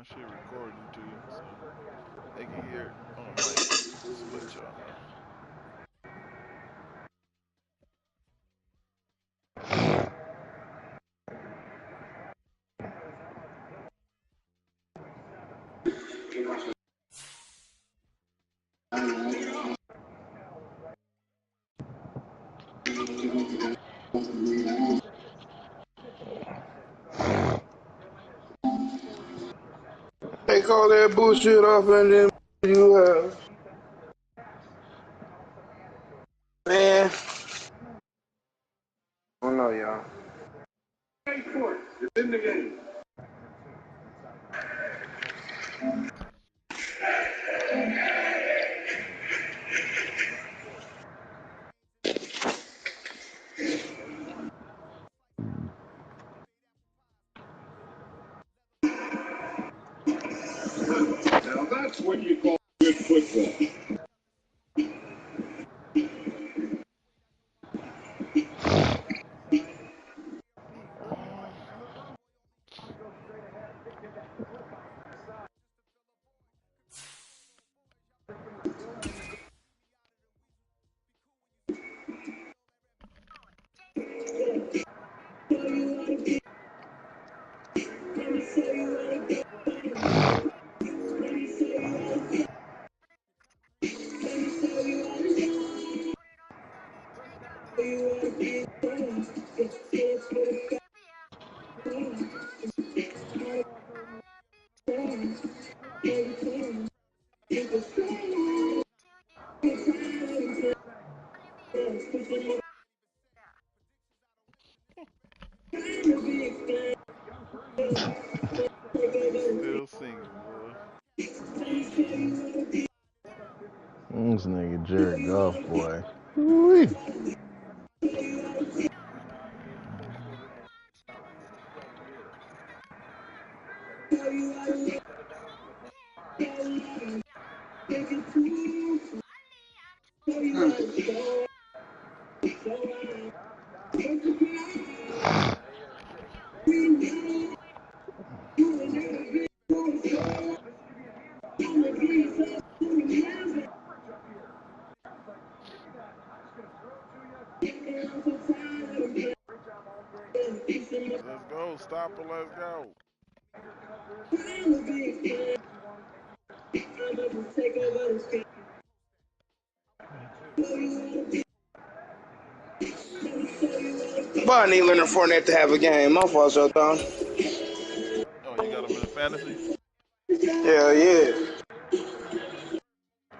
shit recording to you, so they can hear it on the mic. Just let y'all know. They call that bullshit off and then you have. Man. I don't know, y'all. It's in the game. Now that's what you call good football. Still singing, boy. This nigga Jared Goff, boy. Woo-wee. Let's go. Stop it. Let's go. But I need Leonard Fournette to have a game. My fault, Showtime. Oh, you got him in the fantasy? Hell yeah.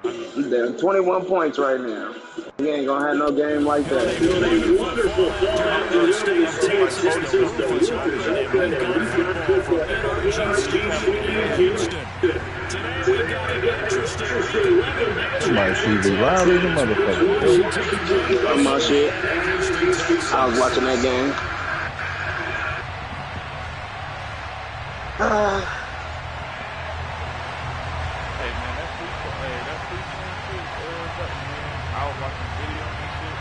I need He's down 21 points right now. He ain't gonna have no game like that. Wonderful fall to Hot Dog Stadium, Texas. The roof is open and we've got football from NRG Stadium in Houston. Today we've got an interesting week 11 matchup. My TV loud as a motherfucker. On my shit. I was watching that game. Hey man, that free phone shit, button, man. I was watching video and shit.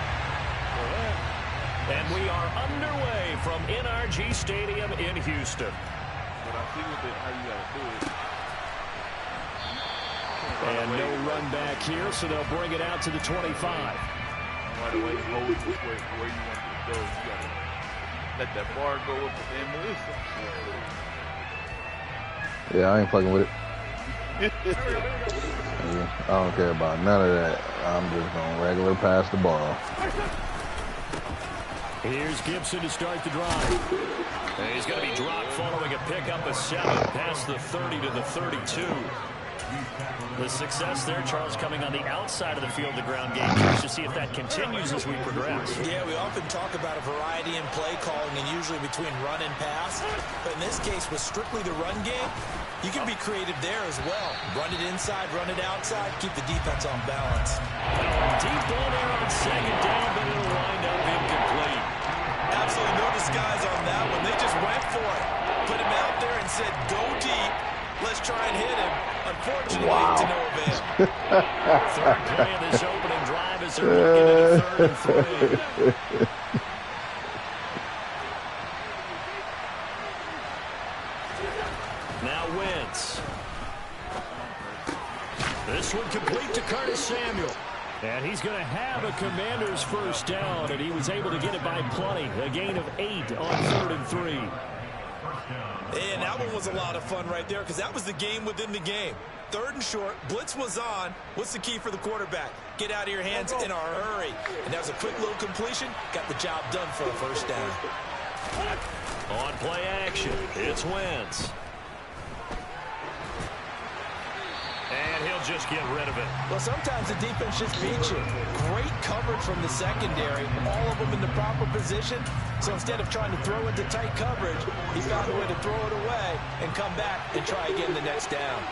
Well, And we are underway from NRG Stadium in Houston. but I see how you gotta do it. And no run back here, so they'll bring it out to the 25. Right away, hold it where you want it to go. You gotta let that bar go up, but then there is some shit. Yeah, I ain't fucking with it. I don't care about none of that. I'm just gonna regular pass the ball. Here's Gibson to start the drive. And he's going to be dropped following a pickup of 7 past the 30 to the 32. The success there, Charles, coming on the outside of the field, the ground game. Curious to see if that continues as we progress. Yeah, we often talk about a variety in play calling and usually between run and pass. But in this case, with strictly the run game, you can be creative there as well. Run it inside, run it outside, keep the defense on balance. Deep ball there on second down, but it'll wind up incomplete. Absolutely no disguise on that one. They just went for it. Put him out there and said, go deep. Let's try and hit him. Unfortunately, to no avail. Third play of this opening drive as they're looking at a 3rd and 3. Now Wentz. going to have a Commander's first down, and he was able to get it by plenty. A gain of 8 on 3rd and 3. And that one was a lot of fun right there because that was the game within the game. 3rd and short, blitz was on. What's the key for the quarterback? Get out of your hands in a hurry. And that was a quick little completion. Got the job done for a first down. On play action, it's Wentz. And he'll just get rid of it. Well, sometimes the defense just beats you. Great coverage from the secondary. All of them in the proper position. So instead of trying to throw into tight coverage, he found a way to throw it away and come back and try again the next down.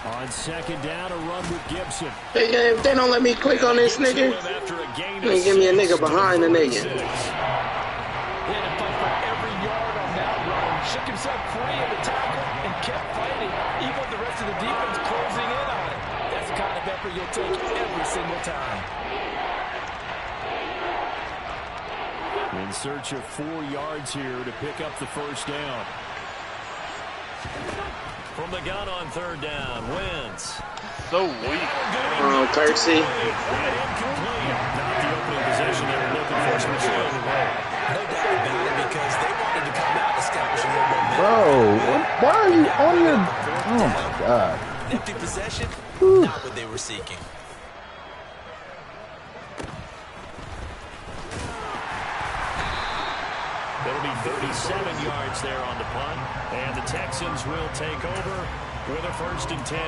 On 2nd down, a run with Gibson. Hey, if they don't let me click on this nigga, they give me a nigga behind the nigga. He had to fight for every yard on that run. Shook himself free of the tackle and kept fighting, even with the rest of the defense closing in on it. That's the kind of effort you'll take every single time. In search of 4 yards here to pick up the first down. From the gun on 3rd down, Wentz. So weak. Courtesy. Incomplete. Not the opening possession they were looking for. No doubt about it because they wanted to come out establishing their momentum. Bro, why are you on your... Oh, my God. An empty possession, not what they were seeking. It'll be 37 yards there on the punt. And the Texans will take over with a 1st and 10.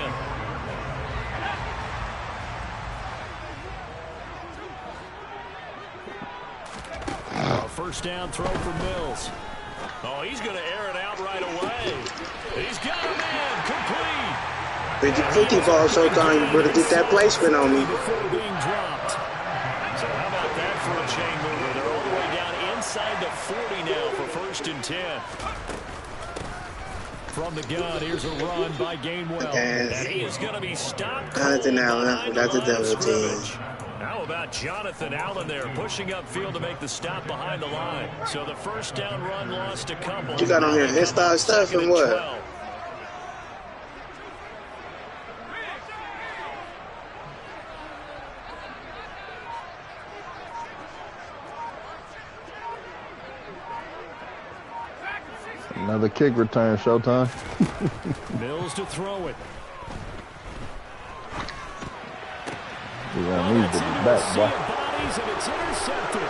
A first down throw for Mills. Oh, he's going to air it out right away. He's got a man complete. 50-50 ball showtime. You better get that placement on me. Before being dropped. So how about that for a chain mover? They're all the way down inside the 40 now for 1st and 10. From the gun, here's a run by Gainwell. And he is going to be stopped. Jonathan Allen, that's a double team. How about Jonathan Allen there pushing upfield to make the stop behind the line? So the first down run lost a couple. What you got on here? His stuff and what? Another kick return, showtime. Mills to throw it. We're going to need to be back, boy. Bodies and it's intercepted.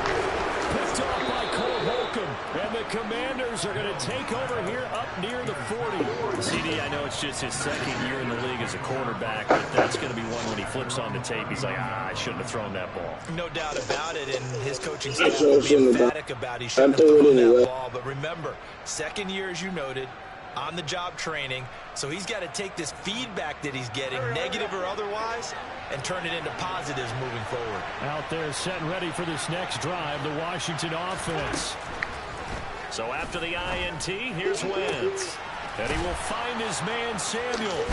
Picked off by Cole Holcomb. And the Commanders are going to take over here up near the 40. CD, I know it's just his 2nd year in the league as a quarterback, but that's going to be one when he flips on the tape. He's like, I shouldn't have thrown that ball. No doubt about it, and his coaching staff will be emphatic about he shouldn't have thrown that ball. But remember, 2nd year, as you noted, on-the-job training, so he's got to take this feedback that he's getting, negative or otherwise, and turn it into positives moving forward. Out there set and ready for this next drive, the Washington offense. So after the INT, here's Wentz. And he will find his man, Samuel.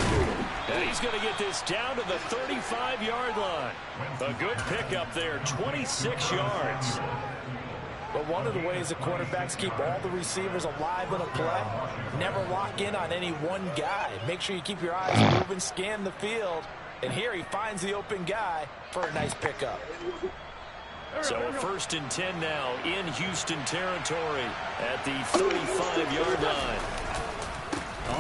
And he's going to get this down to the 35-yard line. A good pickup there, 26 yards. But one of the ways the quarterbacks keep all the receivers alive in a play, never lock in on any one guy. Make sure you keep your eyes moving, scan the field. And here he finds the open guy for a nice pickup. So a 1st and 10 now in Houston territory at the 35-yard line.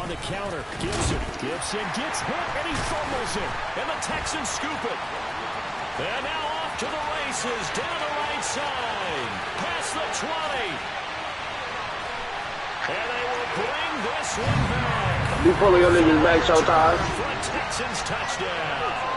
On the counter, Gibson gets hit, and he fumbles it. And the Texans scoop it. And now off to the races, down the right side, past the 20. And they will bring this one back. You pulling your niggas back, showtime. For a Texans touchdown.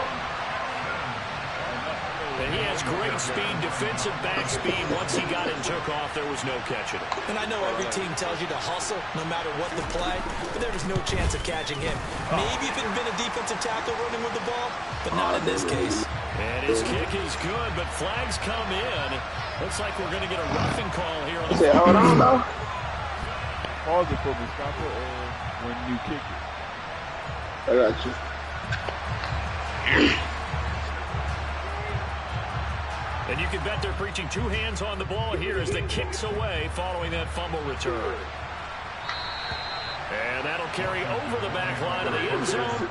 And he has great speed, defensive back speed. Once he got it and took off, there was no catching it. And I know every team tells you to hustle no matter what the play, but there was no chance of catching him. Maybe if it had been a defensive tackle running with the ball, but not in this case. And his kick is good, but flags come in. Looks like we're going to get a roughing call here on the Say, hold on, though. Pause it for me, stop it when you kick it. I got you. And you can bet they're preaching 2 hands on the ball here as the kick's away following that fumble return. And that'll carry over the back line of the end zone.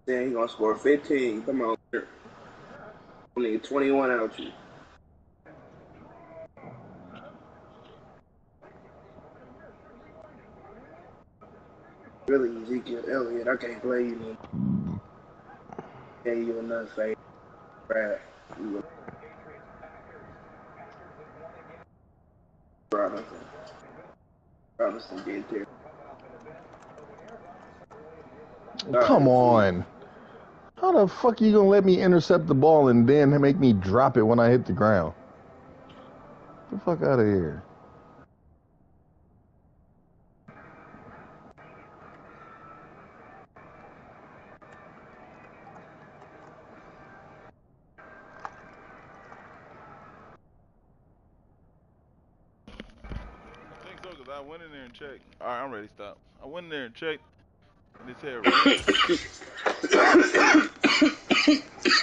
Then he gonna score 15. Come on. Only 21 out you. Really, Ezekiel Elliott, I can't play you, man. Yeah, you another fake. Brad. Robinson did too. Come on. How the fuck are you gonna let me intercept the ball and then make me drop it when I hit the ground? Get the fuck out of here. I think so, because I went in there and checked. All right, I'm ready. Stop. I went in there and checked, and it said red.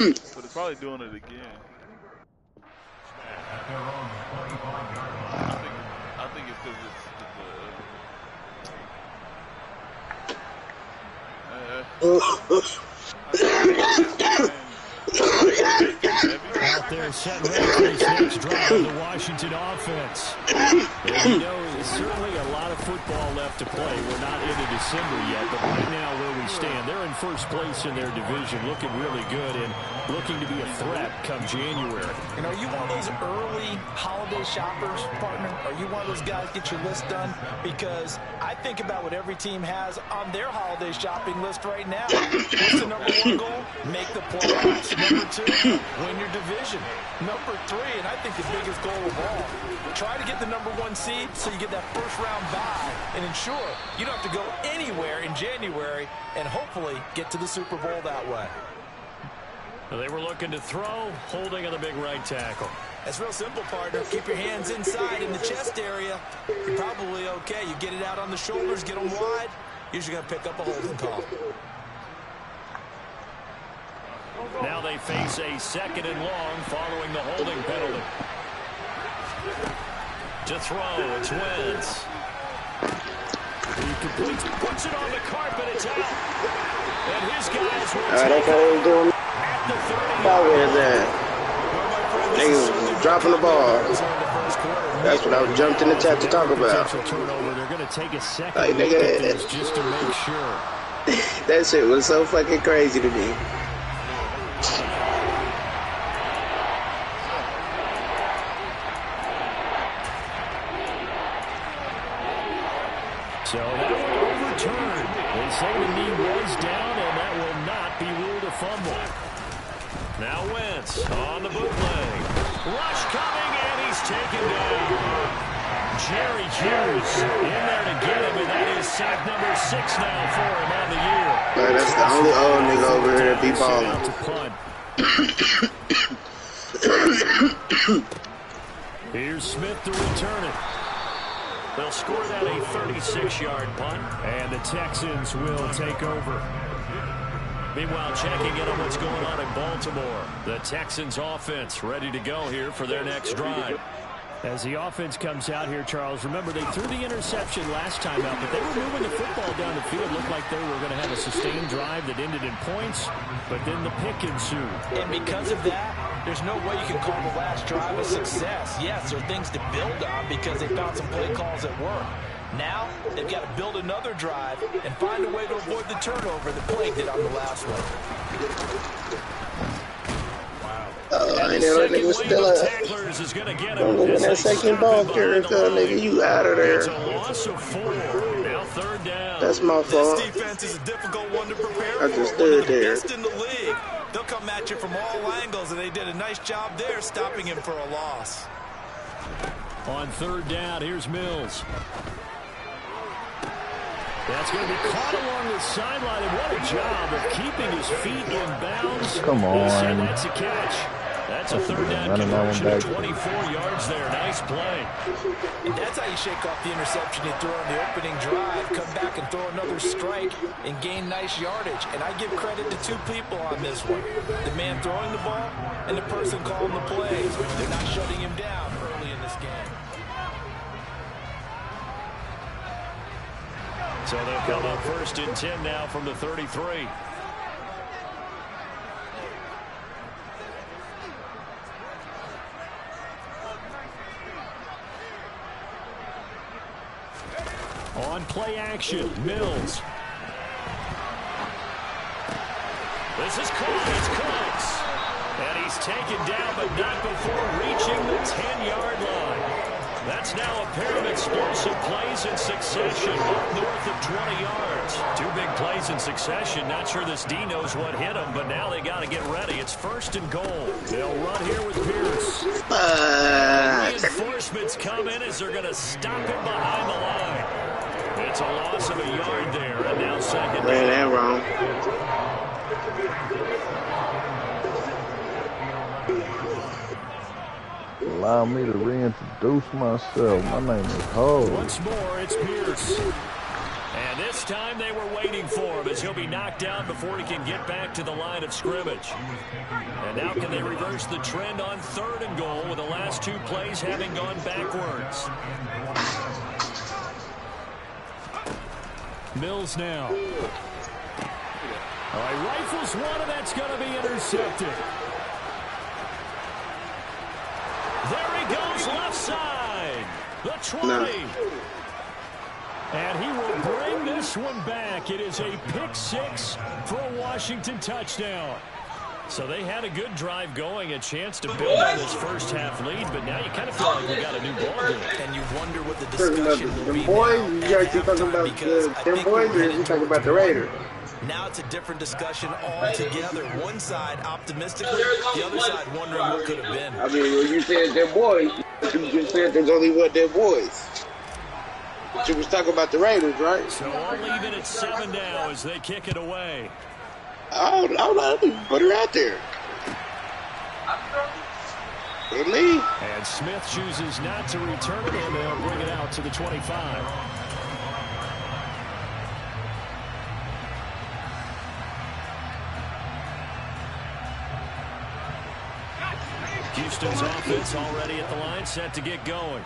But it's probably doing it again. I think it's because Out there setting ready for his next drive of the Washington offense. And you know, there's certainly a lot of football left to play. We're not into December yet, but right now where we stand, they're in first place in their division, looking really good and looking to be a threat come January. And are you one of those early holiday shoppers, partner? Are you one of those guys get your list done? Because I think about what every team has on their holiday shopping list right now. What's the number one goal? Make the playoffs. Number two, win your division. Number three, and I think the biggest goal of all, try to get the number one seed so you get that first round bye and ensure you don't have to go anywhere in January and hopefully get to the Super Bowl that way. They were looking to throw, holding on the big right tackle. That's real simple, partner. Keep your hands inside in the chest area. You're probably okay. You get it out on the shoulders, get them wide. Usually going to pick up a holding call. Now they face a second and long following the holding penalty. To throw, it's Wentz. He completes, puts it on the carpet, it's out. And his guys will take it at the 30. Where is that? Niggas was dropping the ball. That's what I was jumped in the chat to talk about. They're going to take a second like, nigga, just to make sure. That shit was so fucking crazy to me. So that one overturned. They say the knee was down, and that will not be ruled a fumble. Now Wentz on the bootleg. Rush coming, and he's taken down. Jerry Hughes in there to get him, and that is sack number 6 now for him on the year. Man, that's the only old nigga over here that be balling. Here's Smith to return it. They'll score that a 36-yard punt, and the Texans will take over. Meanwhile, checking in on what's going on in Baltimore. The Texans offense ready to go here for their next drive. As the offense comes out here, Charles, remember they threw the interception last time out, but they were moving the football down the field. Looked like they were going to have a sustained drive that ended in points, but then the pick ensued. And because of that, there's no way you can call the last drive a success. Yes, there are things to build on because they found some play calls that work. Now, they've got to build another drive and find a way to avoid the turnover that plagued it on the last one. I ain't know that nigga was still up. Don't look at that second ball carrier, nigga. You out of there. It's a loss of 4. Now third down. That's my fault. This defense is a difficult one to prepare I for. just One of stood the there. best in the league. They'll come at you from all angles, and they did a nice job there stopping him for a loss. On third down, here's Mills. That's going to be caught along the sideline, and what a job of keeping his feet in bounds. Come on. That's a catch. That's a third down conversion of 24 yards there. Nice play. And that's how you shake off the interception you throw on the opening drive, come back and throw another strike and gain nice yardage. And I give credit to two people on this one. The man throwing the ball and the person calling the plays. They're not shutting him down early in this game. So they'll come up 1st and 10 now from the 33. On play action, Mills. This is close. It's close. And he's taken down, but not before reaching the 10-yard line. That's now a pair of explosive plays in succession, up north of 20 yards. Two big plays in succession. Not sure this D knows what hit him, but now they got to get ready. It's 1st and goal. They'll run here with Pierce. Reinforcements come in as they're going to stop him behind the line. It's a loss of a yard there, and now 2nd down. Ran that wrong. Allow me to reintroduce myself. My name is Ho. Once more, it's Pierce. And this time they were waiting for him as he'll be knocked down before he can get back to the line of scrimmage. And now can they reverse the trend on 3rd and goal with the last two plays having gone backwards? Mills now. All right, rifles one, and that's going to be intercepted. There he goes, left side. The 20. No. And he will bring this one back. It is a pick 6 for a Washington touchdown. So they had a good drive going, a chance to build on this first half lead, but now you kind of feel like we got a new ball game. And you wonder what the Talking about discussion will the be boys, now you at guys keep talking halftime, about because I them think boys, we're or headed you talking towards about the one. Raiders? Now it's a different discussion altogether. One side optimistically, the other side wondering what could have been. I mean, when you said them boys, you just said there's only one them boys. But you was talking about the Raiders, right? So all even at 7 now as they kick it away. I don't know. Put her out there. Good lead. And Smith chooses not to return it, and they'll bring it out to the 25. Houston's offense already at the line, set to get going.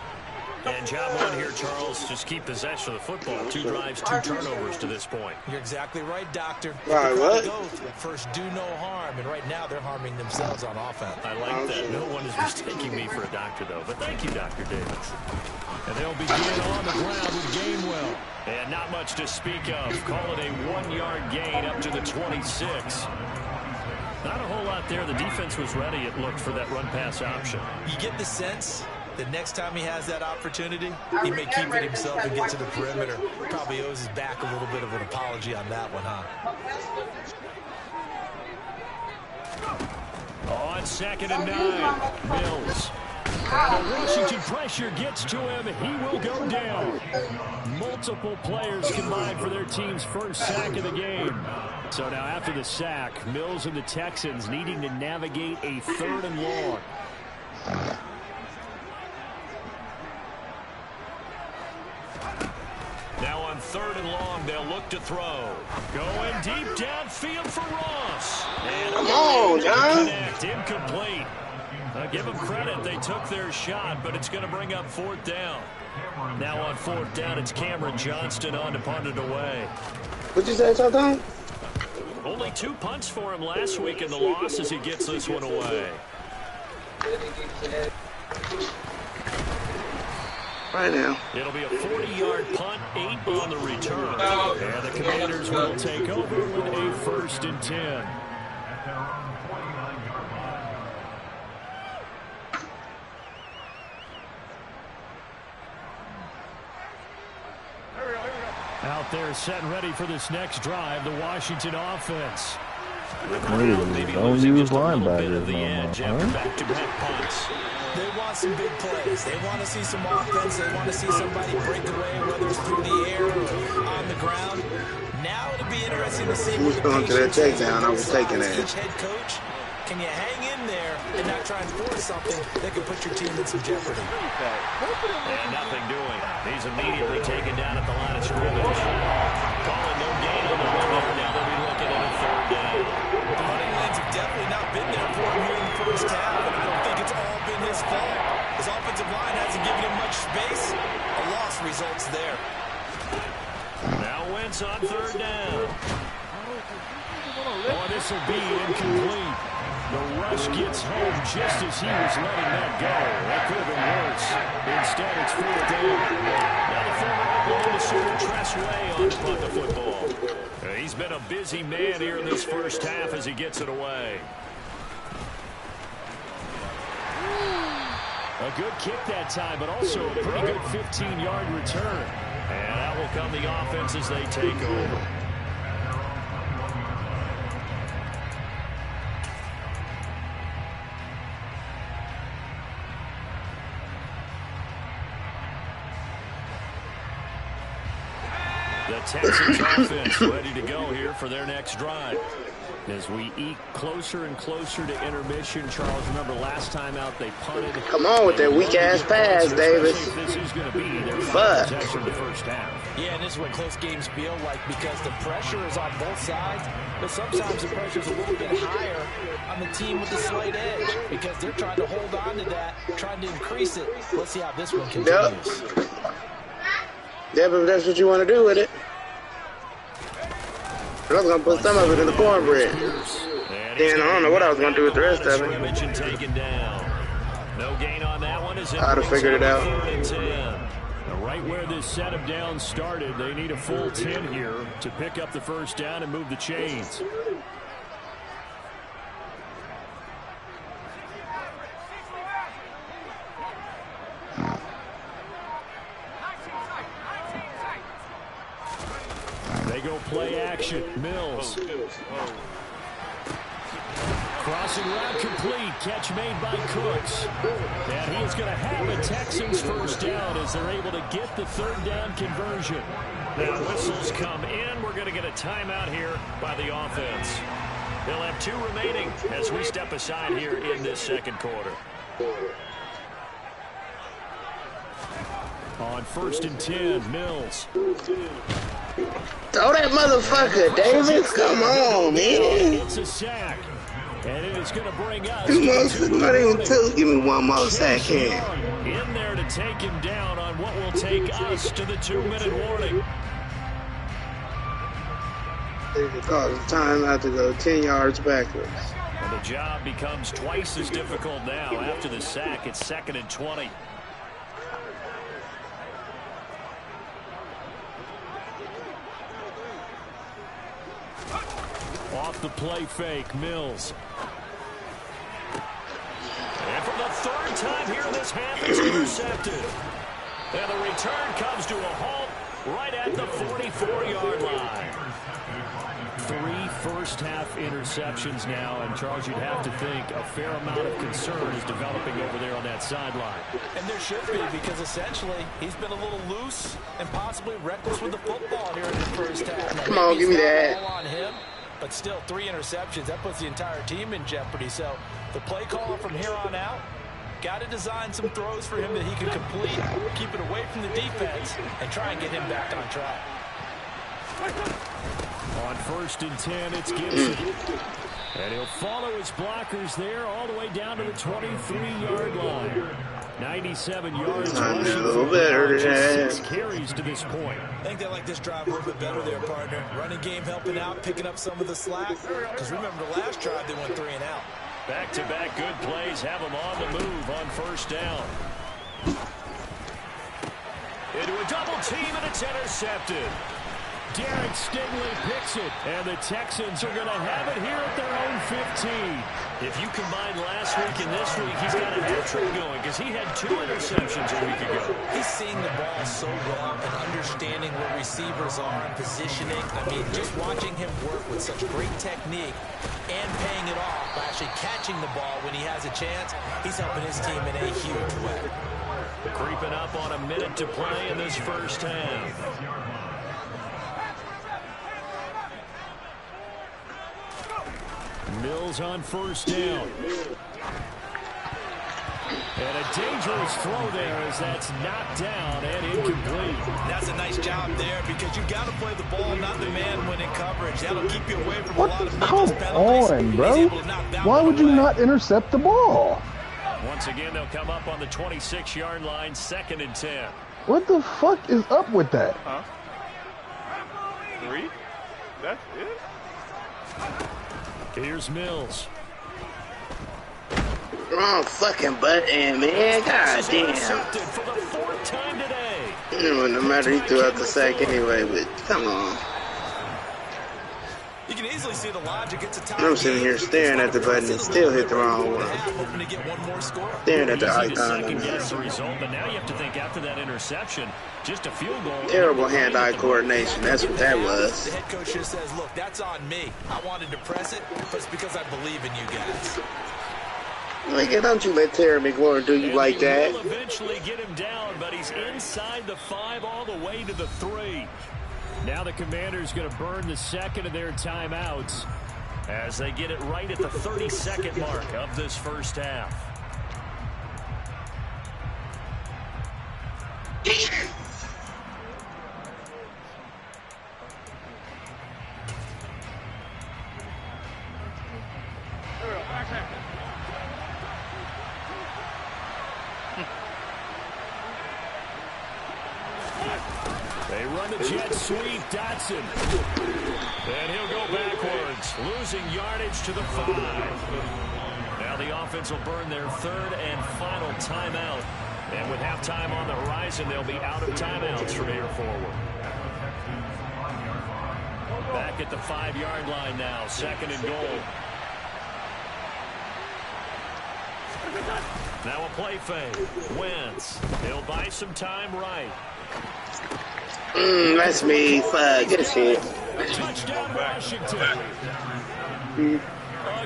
And job one here, Charles, just keep possession of the football. 2 drives, 2 turnovers to this point. You're exactly right, Doctor. Right, what? First, do no harm, and right now they're harming themselves on offense. I like that. No one is mistaking me for a doctor, though. But thank you, Dr. Davis. And they'll begin on the ground with Gainwell. And not much to speak of. Call it a 1-yard gain up to the 26. Not a whole lot there. The defense was ready, it looked, for that run-pass option. You get the sense that next time he has that opportunity, he may keep it himself and get to the perimeter. Probably owes his back a little bit of an apology on that one, huh? On 2nd and 9, Mills. And the Washington pressure gets to him. He will go down. Multiple players combined for their team's first sack of the game. So now after the sack, Mills and the Texans needing to navigate a 3rd and long. Now on 3rd and long, they'll look to throw. Going deep downfield for Ross. And Come on, John. connect, incomplete. Give them credit. They took their shot, but it's going to bring up 4th down. Now on 4th down, it's Cameron Johnston on to punt it away. What'd you say, something? Only 2 punts for him last week in the loss as he gets this one away. Right now. It'll be a 40-yard punt, 8 on the return. And the Commanders will take over with a 1st and 10. Out there setting ready for this next drive, the Washington offense. The Hey, crowd maybe don't losing use just a little bit of linebackers the no edge more, after huh? back-to-back punts. They want some big plays. They want to see some offense. They want to see somebody break away, whether it's through the air or on the ground. Now it'll be interesting to see Who's where the going to that patience is takedown? on I both was taking sides. that. Each head coach, can you hang in there and not try and force something that could put your team in some jeopardy? And nothing doing. He's immediately taken down at the line of scrimmage. Calling no gain on the run there. Now they'll be looking at a third down. The running lanes have definitely not been there for him here in the first half, and I don't think it's all been his fault. His offensive line hasn't given him much space. A loss results there. Now Wentz on third down. Oh, this will be incomplete. The rush gets home just as he was letting that go. That could have been worse. Instead, it's fourth down. Now the former Oklahoma Sooner Tress Way on to punt the football. He's been a busy man here in this first half as he gets it away. A good kick that time, but also a pretty good 15-yard return. And out will come the offense as they take over. The Texans offense ready to go here for their next drive. As we eke closer and closer to intermission, Charles, remember last time out they punted. Come on with that weak-ass pass, Davis. This is going to be their Fuck. possession of the first half. Yeah, and this is what close games feel like because the pressure is on both sides, but sometimes the pressure is a little bit higher on the team with the slight edge because they're trying to hold on to that, trying to increase it. Let's see how this one continues. Yeah, but that's what you want to do with it. I was going to put some of it in the cornbread. Then I don't know what I was going to do with the rest of it. No gain on that one. I'd have figured it out. Right where this setup down started, they need a full 10 here to pick up the first down and move the chains. They go play action. Mills. Crossing route complete. Catch made by Cooks. And he is going to have the Texans first down as they're able to get the third down conversion. Now whistles come in. We're going to get a timeout here by the offense. They'll have 2 remaining as we step aside here in this second quarter. On 1st and 10, Mills. Throw that motherfucker, Davis. Come on, man. It's a sack. And it is going to bring us. Not even 2. Give me one more second. In there to take him down on what will take us to the 2-minute warning. It caused time out to go 10 yards backwards. And the job becomes twice as difficult now. After the sack, it's 2nd and 20. Off the play fake, Mills. And for the 3rd time here in this half, it's intercepted. And the return comes to a halt right at the 44-yard line. 3 first-half interceptions now, and Charles, you'd have to think a fair amount of concern is developing over there on that sideline. And there should be because essentially he's been a little loose and possibly reckless with the football here in the first half. Come on, give me that. All on him, but still 3 interceptions. That puts the entire team in jeopardy. So the play caller from here on out got to design some throws for him that he can complete, keep it away from the defense, and try and get him back on track. On 1st and 10, it's Gibson. And he'll follow his blockers there all the way down to the 23-yard line. 97 yards rushing a little better than that. 6 carries to this point. I think they like this drive a little bit better there, partner. Running game helping out, picking up some of the slack. Because remember, the last drive, they went 3 and out. Back-to-back good plays have them on the move on 1st down. Into a double team, and it's intercepted. Derek Stingley picks it, and the Texans are going to have it here at their own 15. If you combine last week and this week, he's got a hat trick going because he had 2 interceptions a week ago. He's seeing the ball so well and understanding where receivers are and positioning. I mean, just watching him work with such great technique and paying it off by actually catching the ball when he has a chance, he's helping his team in a huge way. Creeping up on a minute to play in this first half. Mills on first down. And a dangerous throw there as that's knocked down and incomplete. That's a nice job there because you've got to play the ball, not the man when in coverage. That'll keep you away from a lot of Come on, bro. Why would you not intercept the ball? Once again, they'll come up on the 26-yard line, 2nd and 10. What the fuck is up with that? Huh? 3? That's it? Here's Mills. Wrong fucking button, man. God damn. For the 4th time today. No matter, he threw out the sack anyway, but come on. You can easily see the logic. It's a tie. I'm sitting here staring at the button and still hit the wrong one. Hoping to get one more score. Staring at the Easy to icon. second-guess the result, but now you have to think after that interception, just a field goal. Terrible hand-eye coordination. That's what that was. The head coach just says, look, that's on me. I wanted to press it, but it's because I believe in you guys. Nigga, don't you let Terry McLaurin do you And like that. Will eventually get him down, but he's inside the 5 all the way to the 3. Now the Commanders going to burn the 2nd of their timeouts as they get it right at the 32nd mark of this first half. They run the jet sweep, Dotson. And he'll go backwards, losing yardage to the 5. Now the offense will burn their 3rd and final timeout. And with halftime on the horizon, they'll be out of timeouts from here forward. Back at the 5-yard line now, 2nd and goal. Now a play fake. Wentz. He'll buy some time right. That's me. Fuck. Get a shit. Touchdown, Washington. A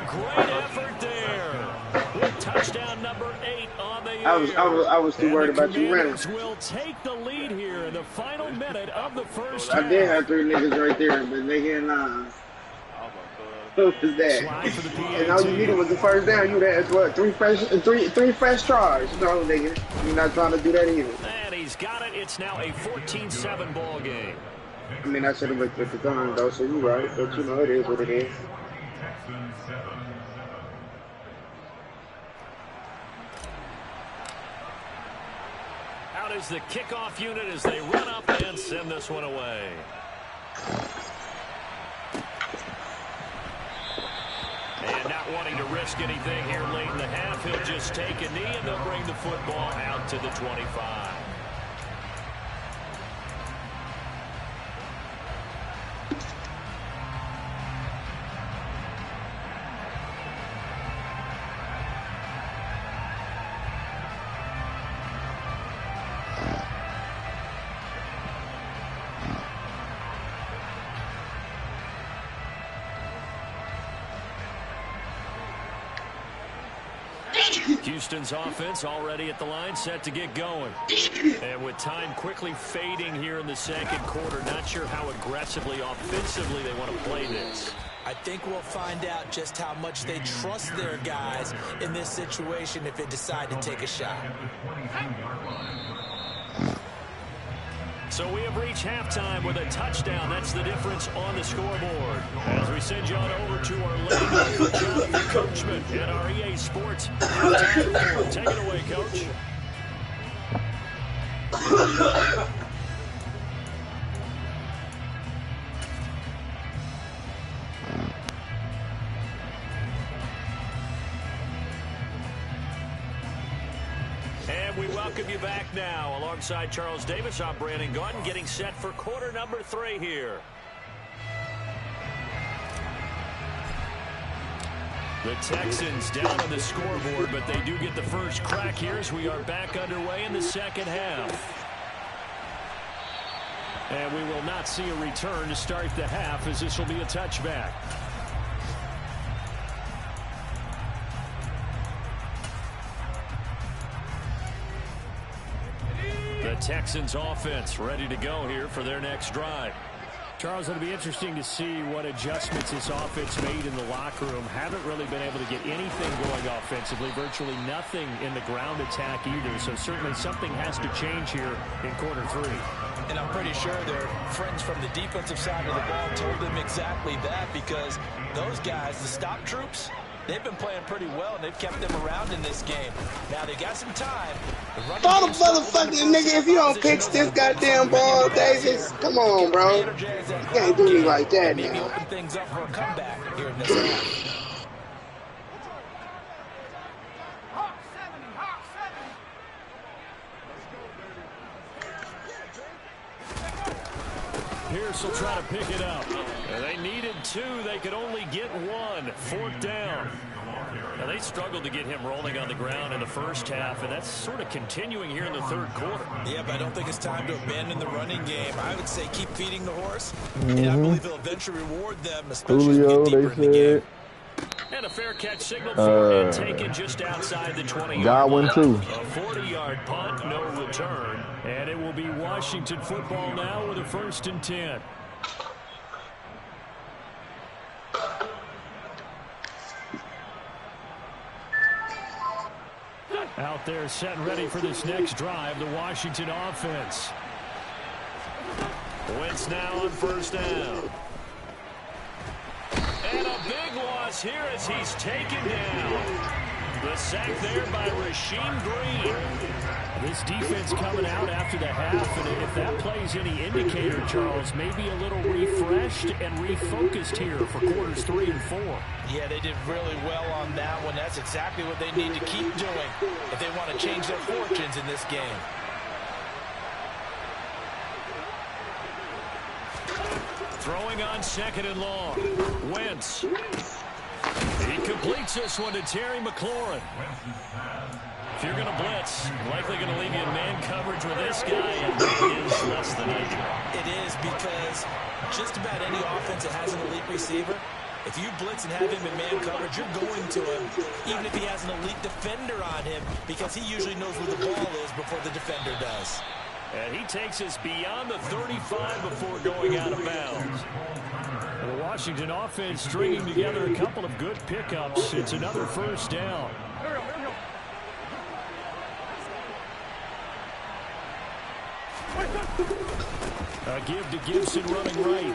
great effort there. With touchdown number 8 on the year. I was too worried about you running. The Commanders will take the lead here in the final minute of the first I half. did have 3 niggas right there, but they get in line. Who was that? Slide for the PAT. And all you needed was the first down. You had what? Three fresh tries. No, nigga, you're not trying to do that either. And he's got it. It's now a 14-7 ball game. I mean, I should have looked at the time though, so you're right. But you know, it is what it is. Out is the kickoff unit as they run up and send this one away. And not wanting to risk anything here late in the half, he'll just take a knee and they'll bring the football out to the 25. Houston's offense already at the line, set to get going. And with time quickly fading here in the second quarter, not sure how aggressively, offensively they want to play this. I think we'll find out just how much they trust their guys in this situation if they decide to take a shot. So we have reached halftime with a touchdown. That's the difference on the scoreboard. As we send you on over to our lane for Jonathan Coachman at our EA Sports halftime report. Take it away, Coach. And we welcome you back now. Alongside Charles Davis, I'm Brandon Gaudin, getting set for quarter number 3 here. The Texans down on the scoreboard, but they do get the first crack here as we are back underway in the second half. And we will not see a return to start the half, as this will be a touchback. The Texans offense ready to go here for their next drive. Charles, it'll be interesting to see what adjustments this offense made in the locker room. Haven't really been able to get anything going offensively, virtually nothing in the ground attack either. So certainly something has to change here in quarter three. And I'm pretty sure their friends from the defensive side of the ball told them exactly that, because those guys, the stop troops, they've been playing pretty well, and they've kept them around in this game. Now, they got some time. All the motherfucking nigga, if you don't pitch this goddamn ball, Davis, come on, bro. You can't do me like that now. Maybe open things up for a comeback here in this half. Pierce will try to pick it up. They needed two. They could only get one. Fourth down. Now, they struggled to get him rolling on the ground in the first half, and that's sort of continuing here in the third quarter. Yeah, but I don't think it's time to abandon the running game. I would say keep feeding the horse, and I believe they'll eventually reward them, especially Julio, as we get deeper in the game. And a fair catch signaled for and taken just outside the 20-yard Godwin, line. too. A 40-yard punt, no return. And it will be Washington football now with a 1st and 10. Out there set and ready for this next drive, the Washington offense. Wentz now on 1st down. And a big loss here as he's taken down. The sack there by Rasheem Green. This defense coming out after the half, and if that plays any indicator, Charles, maybe a little refreshed and refocused here for quarters 3 and 4. Yeah, they did really well on that one. That's exactly what they need to keep doing if they want to change their fortunes in this game. Throwing on 2nd and long. Wentz. He completes this one to Terry McLaurin. If you're going to blitz, likely going to leave you in man coverage with this guy, and it is less than ideal. It is, because just about any offense that has an elite receiver, if you blitz and have him in man coverage, you're going to him, even if he has an elite defender on him, because he usually knows where the ball is before the defender does. And he takes us beyond the 35 before going out of bounds. The Washington offense stringing together a couple of good pickups. It's another 1st down. A give to Gibson running right.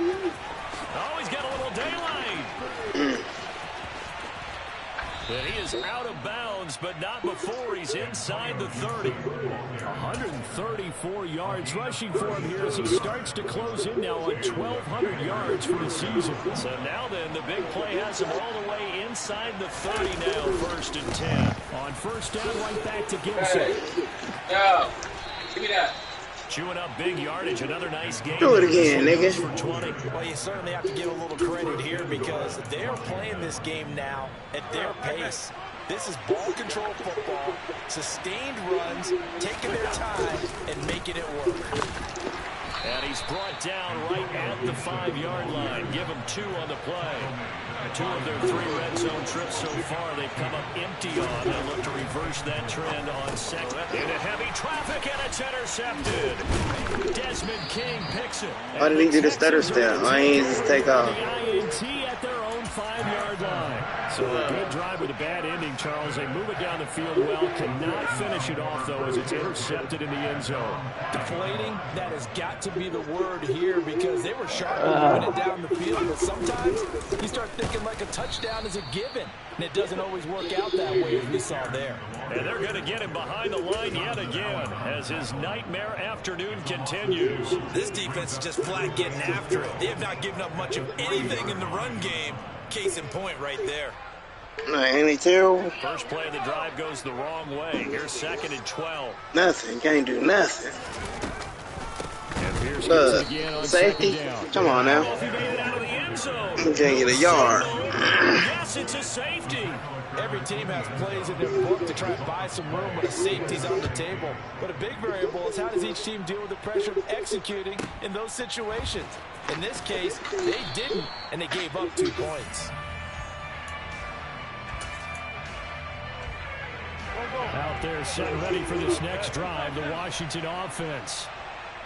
Oh, he's got a little daylight. And he is out of bounds, but not before he's inside the 30. 134 yards rushing for him here as he starts to close in now on 1,200 yards for the season. So now then, the big play has him all the way inside the 30 now, 1st and 10. On 1st down, right back to Gibson. No, give me that. Chewing up big yardage, another nice game. Do it again, nigga. For 20. Well, you certainly have to give a little credit here, because they're playing this game now at their pace. This is ball control football, sustained runs, taking their time and making it work. And he's brought down right at the 5-yard line. Give him 2 on the play. 2 of their 3 red zone trips so far they've come up empty on. They look to reverse that trend on 2nd. Into heavy traffic, and it's intercepted. Desmond King picks it. Why did he do the stutter step? Why ain't he just take off? The INT at their own 5-yard line. So a good drive with a bad ending, Charles. They move it down the field well. Cannot finish it off, though, as it's intercepted in the end zone. Deflating, that has got to be the word here, because they were sharp moving it down the field, but sometimes you start thinking like a touchdown is a given, and it doesn't always work out that way, as we saw there. And they're going to get him behind the line yet again as his nightmare afternoon continues. This defense is just flat getting after it. They have not given up much of anything in the run game. Case in point right there. Ain't he terrible? First play of the drive goes the wrong way. Here's 2nd and 12. Nothing. Can't do nothing. And Pierce gets Look, it again on safety. second down. Come on now. If he made it out of the end zone. You can't get a yard. Yes, it's a safety. Every team has plays in their book to try and buy some room when a safety's on the table. But a big variable is how does each team deal with the pressure of executing in those situations. In this case, they didn't, and they gave up 2 points. Out there set ready for this next drive, the Washington offense.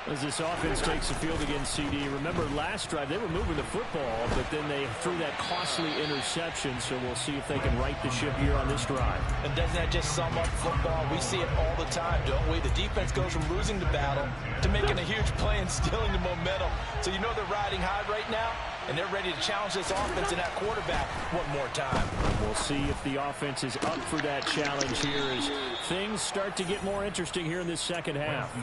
As this offense takes the field against CD. Remember last drive, they were moving the football, but then they threw that costly interception, so we'll see if they can right the ship here on this drive. And doesn't that just sum up football? We see it all the time, don't we? The defense goes from losing the battle to making a huge play and stealing the momentum. So you know they're riding high right now, and they're ready to challenge this offense and that quarterback one more time. We'll see if the offense is up for that challenge here as things start to get more interesting here in this second half.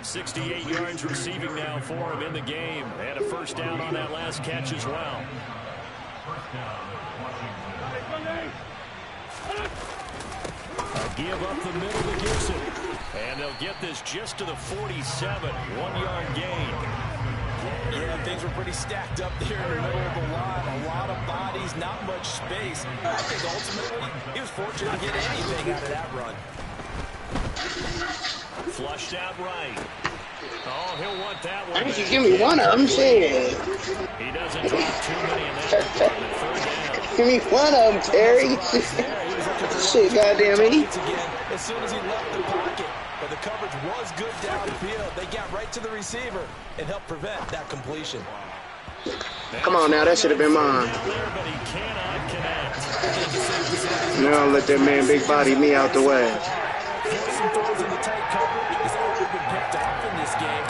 68 yards receiving now for him in the game, and a first down on that last catch as well. A give up the middle to Gibson, and they'll get this just to the 47, 1-yard gain. Yeah, things were pretty stacked up there in the middle of the line. A lot of bodies, not much space. I think ultimately he was fortunate to get anything out of that run. Flushed out right. Oh, he'll want that one. Why did you give me one of them? Shit. He doesn't drop too many in that department. Third down. Give me one of them, Terry. Shit, goddamn me. As soon as he left the pocket. But the coverage was good downfield. They got right to the receiver and helped prevent that completion. Come on now, that should have been mine. Now let that man big body me out the way. Some throws in the tight coverage. He's already been picked off in this game.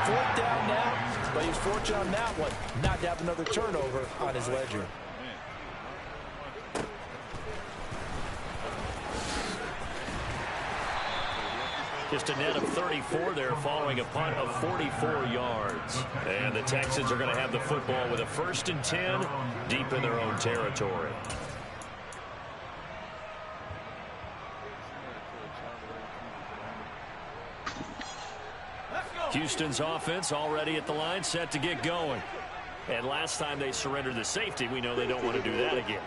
4th down now, but he's fortunate on that one not to have another turnover on his ledger. Just a net of 34 there following a punt of 44 yards. And the Texans are going to have the football with a 1st and 10 deep in their own territory. Houston's offense already at the line, set to get going. And last time they surrendered the safety, we know they don't want to do that again.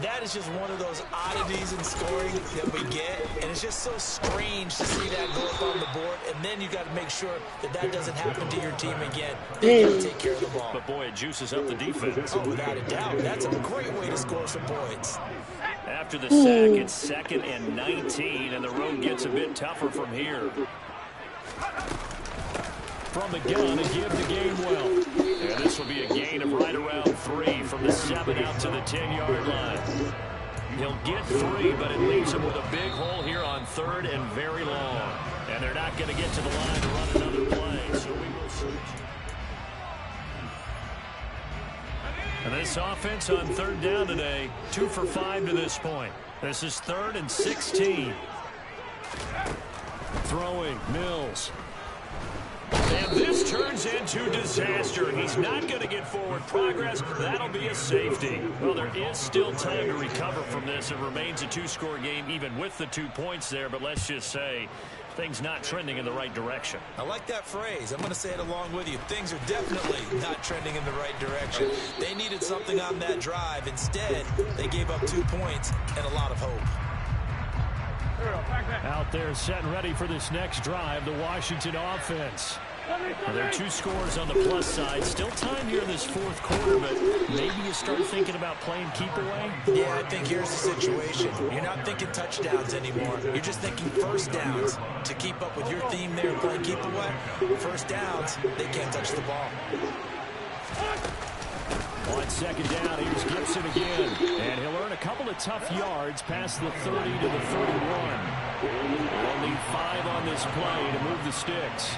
That is just one of those oddities in scoring that we get, and it's just so strange to see that go up on the board, and then you got to make sure that that doesn't happen to your team again. They got to take care of the ball. But boy, it juices up the defense. Oh, without a doubt. That's a great way to score some points. After the sack, it's 2nd and 19, and the road gets a bit tougher from here. From the gun, a give to Gainwell. And this will be a gain of right around 3 from the 7 out to the 10-yard line. He'll get 3, but it leaves him with a big hole here on 3rd and very long. And they're not going to get to the line to run another play, so we will switch. And this offense on 3rd down today, 2 for 5 to this point. This is 3rd and 16. Throwing, Mills. And this turns into disaster. He's not going to get forward progress. That'll be a safety. Well, there is still time to recover from this. It remains a 2-score game even with the 2 points there. But let's just say things not trending in the right direction. I like that phrase. I'm going to say it along with you. Things are definitely not trending in the right direction. They needed something on that drive. Instead, they gave up 2 points and a lot of hope. Out there set and ready for this next drive, the Washington offense. Well, there are 2 scores on the plus side. Still time here in this 4th quarter, but maybe you start thinking about playing keep away? Yeah, I think here's the situation. You're not thinking touchdowns anymore. You're just thinking first downs. To keep up with your theme there, playing keep away, first downs, they can't touch the ball. On 2nd down, here's Gibson again. And he'll earn a couple of tough yards past the 30 to the 31. They'll need 5 on this play to move the sticks.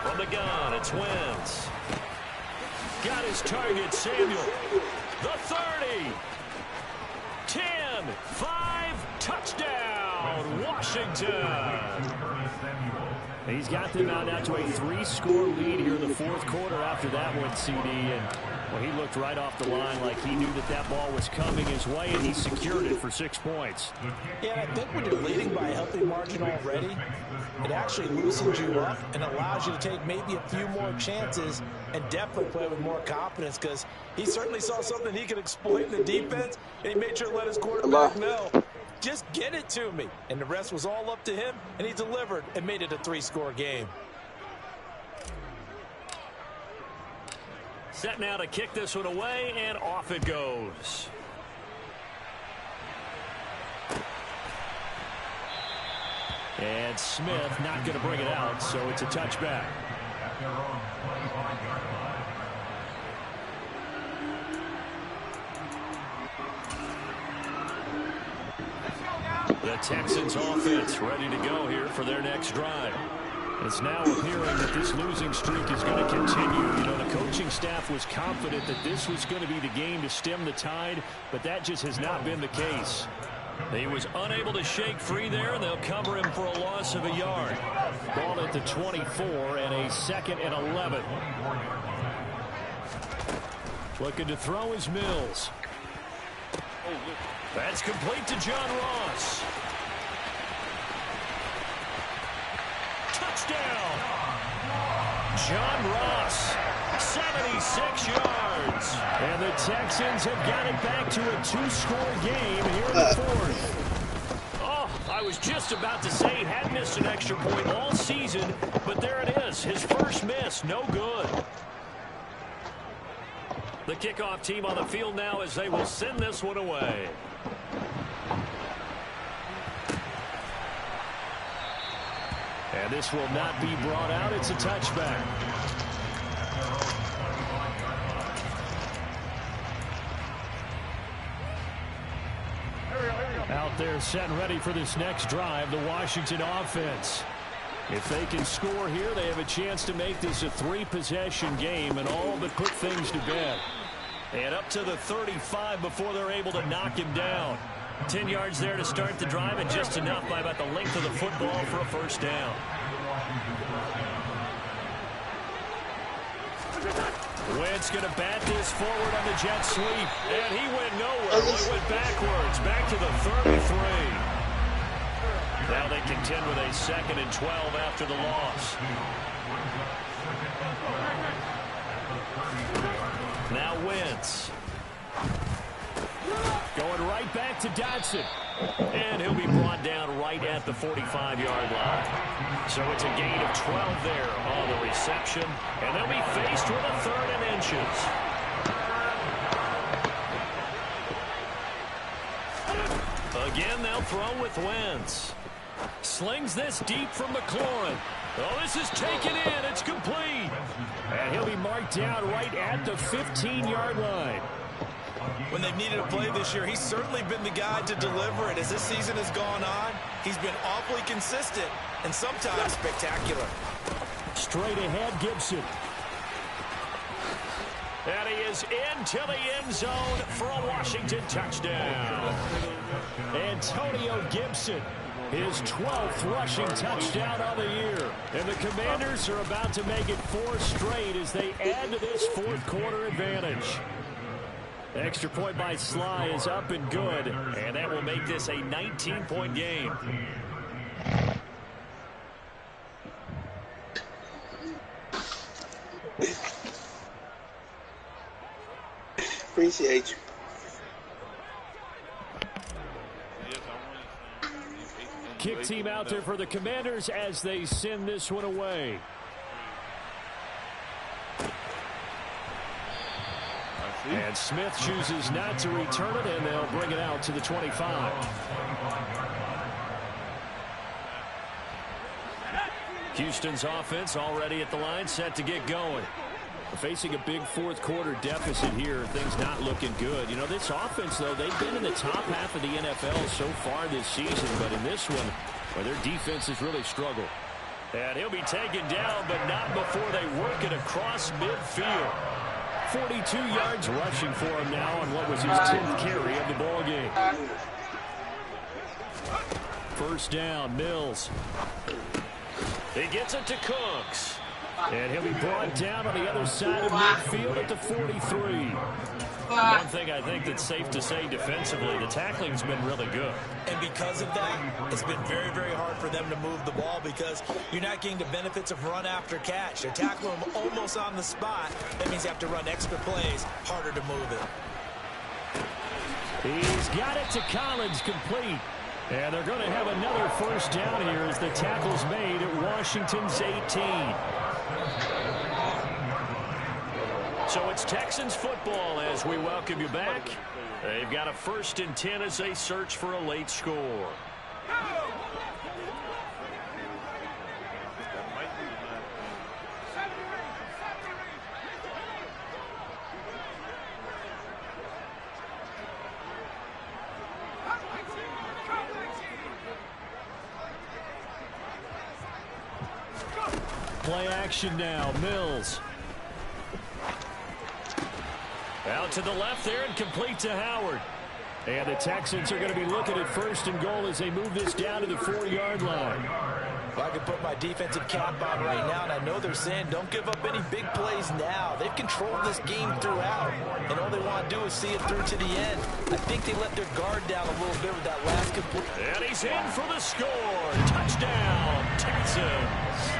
From the gun, it's Wentz. Got his target, Samuel. The 30. 10, 5, touchdown, Washington. He's got them out now to a 3-score lead here in the 4th quarter after that one, CD. And Well, he looked right off the line like he knew that that ball was coming his way, and he secured it for 6 points. Yeah, I think when you're leading by a healthy margin already, it actually loosens you up and allows you to take maybe a few more chances and definitely play with more confidence, because he certainly saw something he could exploit in the defense, and he made sure to let his quarterback know, just get it to me. And the rest was all up to him, and he delivered and made it a 3-score game. Set now to kick this one away, and off it goes. And Smith not going to bring it out, so it's a touchback. The Texans offense ready to go here for their next drive. It's now appearing that this losing streak is going to continue. You know, the coaching staff was confident that this was going to be the game to stem the tide, but that just has not been the case. He was unable to shake free there, and they'll cover him for a loss of a yard. Ball at the 24 and a 2nd and 11. Looking to throw is Mills. That's complete to John Ross. Touchdown! John Ross, 76 yards. And the Texans have got it back to a 2-score game here in the 4th. Oh, I was just about to say he had missed an extra point all season, but there it is. His first miss, no good. The kickoff team on the field now as they will send this one away. And this will not be brought out. It's a touchback. Out there set and ready for this next drive, the Washington offense. If they can score here, they have a chance to make this a 3-possession game and all but put things to bed. And up to the 35 before they're able to knock him down. 10 yards there to start the drive, and just enough by about the length of the football for a first down. Wentz going to bat this forward on the jet sweep, and he went nowhere. He went backwards, back to the 33. Now they contend with a 2nd and 12 after the loss. Now Wentz. Going right back to Dodson. And he'll be brought down right at the 45-yard line. So it's a gain of 12 there on the reception. And they'll be faced with a 3rd and inches. Again, they'll throw with Wentz. Slings this deep from McLaurin. Oh, this is taken in. It's complete. And he'll be marked down right at the 15-yard line. When they've needed a play this year, he's certainly been the guy to deliver it. As this season has gone on, he's been awfully consistent and sometimes spectacular. Straight ahead, Gibson. And he is into the end zone for a Washington touchdown. Antonio Gibson, his 12th rushing touchdown on the year. And the Commanders are about to make it 4 straight as they add to this 4th quarter advantage. Extra point by Sly is up and good, and that will make this a 19-point game. Appreciate you. Kick team out there for the Commanders as they send this one away. And Smith chooses not to return it, and they'll bring it out to the 25. Houston's offense already at the line, set to get going. Facing a big 4th quarter deficit here, things not looking good. You know, this offense, though, they've been in the top half of the NFL so far this season, but in this one, well, their defense has really struggled. And he'll be taken down, but not before they work it across midfield. 42 yards rushing for him now on what was his 10th carry of the ball game. First down, Mills. He gets it to Cooks. And he'll be brought down on the other side of midfield at the 43. One thing I think that's safe to say defensively, the tackling's been really good. And because of that, it's been very, very hard for them to move the ball because you're not getting the benefits of run after catch. They're tackling them almost on the spot. That means you have to run extra plays, harder to move it. He's got it to Collins, complete. And they're going to have another first down here as the tackle's made at Washington's 18. So it's Texans football as we welcome you back. They've got a 1st and 10 as they search for a late score. Play action now, Mills. Out to the left there and complete to Howard. And the Texans are going to be looking at 1st and goal as they move this down to the 4-yard line. Well, I can put my defensive cap on right now, and I know they're saying don't give up any big plays now. They've controlled this game throughout, and all they want to do is see it through to the end. I think they let their guard down a little bit with that last complete. And he's in for the score. Touchdown, Texans.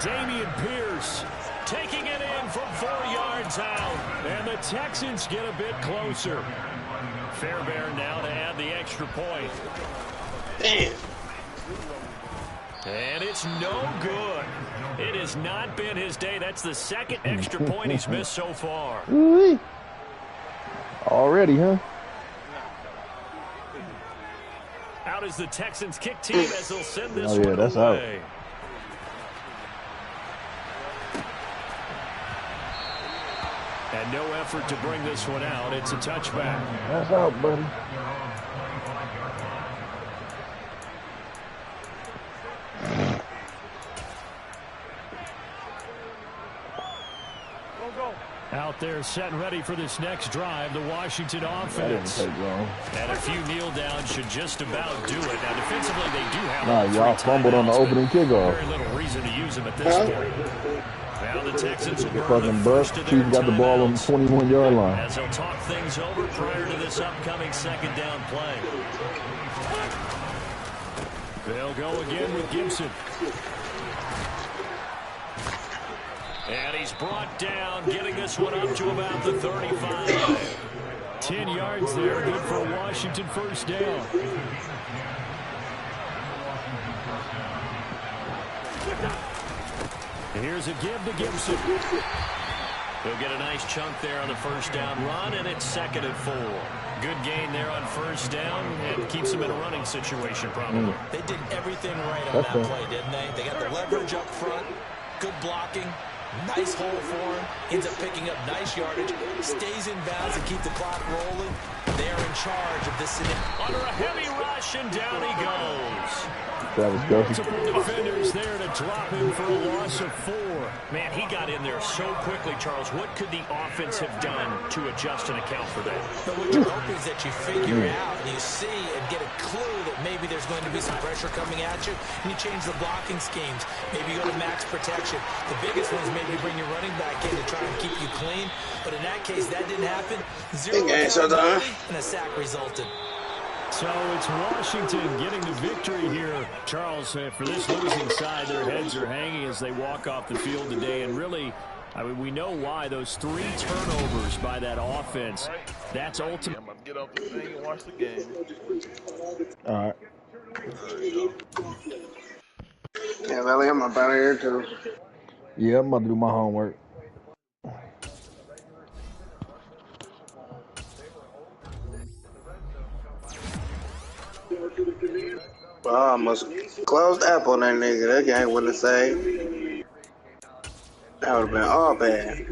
Damian Pierce taking it in from 4 yards out. And the Texans get a bit closer. Fairbairn now to add the extra point. Damn. And it's no good. It has not been his day. That's the 2nd extra point he's missed so far. Already, huh? Out is the Texans kick team as they'll send this one that's away. Out. And no effort to bring this one out. It's a touchback. That's out, buddy. Out there set and ready for this next drive, the Washington offense. That didn't take long. And a few kneel downs should just about do it. Now defensively they do have y'all fumbled on the opening kickoff. Very little reason to use them at this point. Now the Texans will fucking bust. Chiefs got the ball on the 21-yard line. As they'll talk things over prior to this upcoming 2nd down play. They'll go again with Gibson. And he's brought down, getting this one up to about the 35. 10 yards there, good for a Washington first down. Here's a give to Gibson. He'll get a nice chunk there on the first down run, and it's 2nd and 4. Good gain there on first down, and keeps him in a running situation probably. They did everything right on that play, didn't they? They got the leverage up front, good blocking, nice hole for him, ends up picking up nice yardage, stays in bounds and keep the clock rolling. They're in charge of this scenario. Under a heavy rush, and down he goes. Multiple defenders there to drop him for a loss of 4. Man, he got in there so quickly, Charles. What could the offense have done to adjust and account for that? But what you hope is that you figure out and you see and get a clue that maybe there's going to be some pressure coming at you, and you change the blocking schemes. Maybe you go to max protection. The biggest one is maybe bring your running back in to try and keep you clean. But in that case, that didn't happen. 0 and a sack resulted. So it's Washington getting the victory here. Charles, for this losing side, their heads are hanging as they walk off the field today. And really, I mean, we know why. Those 3 turnovers by that offense, that's ultimate. I'm going to get off the thing and watch the game. All right. Yeah, Valley, I'm about here too. Yeah, I'm about to do my homework. Well, I almost closed the app on that nigga. That guy wouldn't have saved. That would have been all bad.